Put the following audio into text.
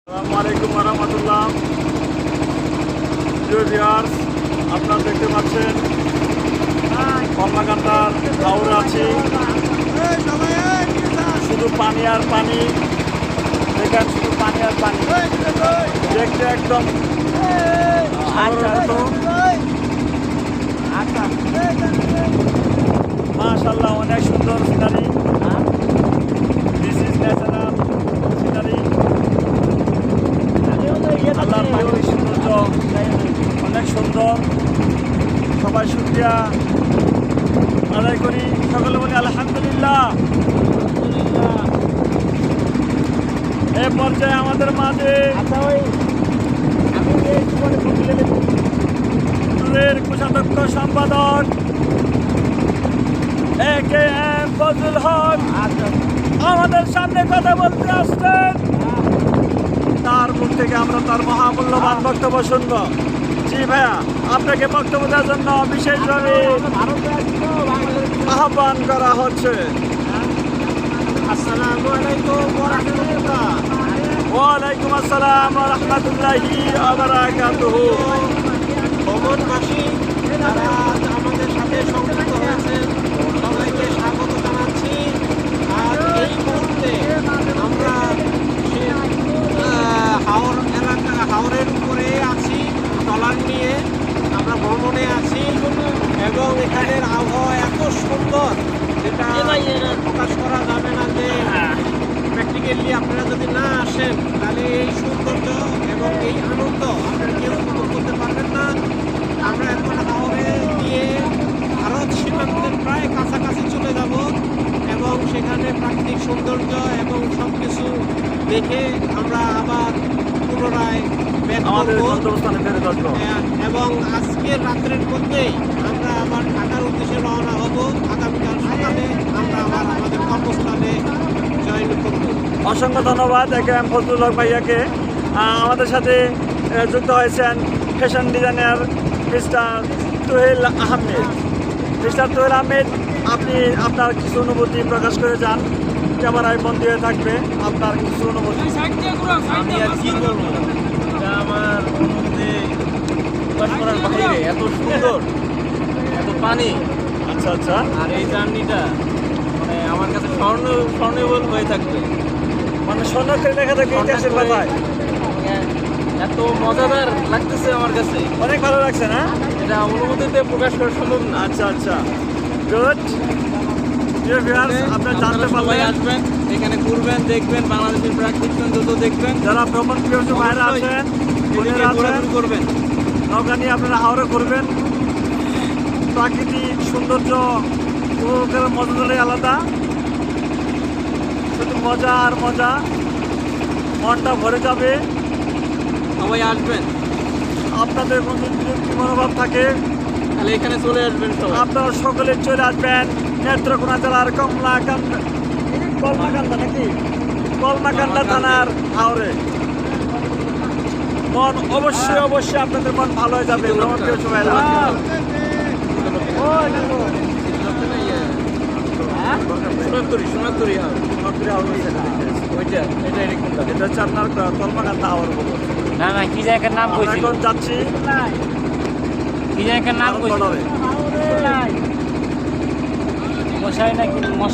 আসসালামু আলাইকুম ওয়া রাহমাতুল্লাহ। প্রিয় ভিউয়ার্স, আপনারা দেখতে পাচ্ছেন কমলাকান্দার হাওর আছে, শুধু পানি আর পানি। দেখেন, শুধু পানি আর পানি, দেখতে একদম মাশাআল্লাহ, অনেক সুন্দর scenery. This is natural scenery. আল্লাহর প্রাকৃতিক সৌন্দর্য অনেক সুন্দর। সবাই শুকরিয়া আদায় করি, সকলে বলি আলহামদুলিল্লাহ। এ পর্যায়ে আমাদের মাঝে কোষাধ্যক্ষ সম্পাদক AKM ফজলুল হক আমাদের সামনে কথা বলতে আসছেন। তার মুখ থেকে আমরা তার মহামূল্যবান বক্তব্য শুনব। জি ভাইয়া, আপনাকে বক্তব্য দেওয়ার জন্য বিশেষভাবে আহ্বান করা হচ্ছে। আসসালামু আলাইকুম ওয়া রাহমাতুল্লাহ। ওয়ালাইকুম আসসালাম ওয়া রাহমাতুল্লাহি ওয়া বারাকাতুহু। ভ্রমণবাসী যারা আমাদের সাথে সংযুক্ত হয়েছেন সবাইকে স্বাগত জানাচ্ছি। আর এই মুহূর্তে আমরা হাওর এলাকা, হাওরের উপরে আছি, ট্রলার নিয়ে আমরা ভ্রমণে আছি এবং এখানের আবহাওয়া এত সুন্দর যেটা প্রকাশ করা যাবে না। যে প্র্যাকটিক্যালি আপনারা যদি না আসেন তাহলে এই সৌন্দর্য এবং এই আনন্দ আপনারা কেউ উপভোগ করতে পারবেন না। আমরা এখন হাওরে দিয়ে ভারত সীমান্তের প্রায় কাছাকাছি চলে যাব এবং সেখানে প্রাকৃতিক সৌন্দর্য এবং সব কিছু দেখে আমরা আবার পুনরায় আমাদের গন্তব্যস্থানে ফেরত আসবো। এবং আজকের রাত্রের মধ্যেই আমরা আবার ঢাকার উদ্দেশ্যে রওনা হব। আগামীকাল সকালে আমরা আবার আমাদের কর্মস্থানে জয়েন করব। অসংখ্য ধন্যবাদ AKM ফজলুল হক ভাইয়াকে। আমাদের সাথে যুক্ত হয়েছেন fashion designer mister Tuhil Ahmed. Mister Tuhil Ahmed, আপনি আপনার কিছু অনুভূতি প্রকাশ করে যান। ক্যামেরায় বন্দী হয়ে থাকবে আপনার কিছু অনুভূতি। আমি আর কি বলবো, এটা আমার অনুভূতি প্রকাশ করার বাইরে। এত সুন্দর, এত পানি, আচ্ছা আচ্ছা, আর এই জার্নিটা মানে আমার কাছে স্বর্ণেবল হয়ে থাকবে। মানে স্বর্ণাক্ষরে লেখা থাকবে ইতিহাসের পাতায়। এত মজাদার লাগতেছে আমার কাছে, অনেক ভালো লাগছে না? এটা অনুভূতিতে প্রকাশ করা সম্ভব না। আচ্ছা আচ্ছা, গুড। প্রিয় ভিউয়ার্স, আপনারা জানতে সবাই পারলেন, আসবেন, এখানে ঘুরবেন, দেখবেন, বাংলাদেশের প্রাকৃতিক সৌন্দর্য দেখবেন। যারা ভ্রমণ প্রিয় বাইরে আছেন, বোনেরা আছেন, ঘোরাঘুরি করবেন। নৌকা নিয়ে আপনারা হাওড়ে করবেন। প্রাকৃতিক সৌন্দর্য উপভোগের মজাটাই আলাদা। শুধু মজা আর মজা, মনটা ভরে যাবে। সবাই আসবেন, আপনাদের কোনো বিরক্তি মনোভাব থাকে তাহলে এখানে চলে আসবেন সবাই। আপনারা সকলে চলে আসবেন নেত্রকোনা জেলার কলমাকান্দা নাকি কলমাকান্দা থানার হাওড়ে। মন অবশ্যই অবশ্যই আপনাদের মন ভালো হয়ে যাবে। ভ্রমণ প্রিয় সবাইরা, সোনাতরি এটা হচ্ছে আপনার কলমাকান্দা হাওড় বলবো। না না, কি জায়গার নাম আমরা কইছিল? এখন যাচ্ছি কি জায়গার নাম কইছিল? বর্ডারে। মশাই নাকি মশাই?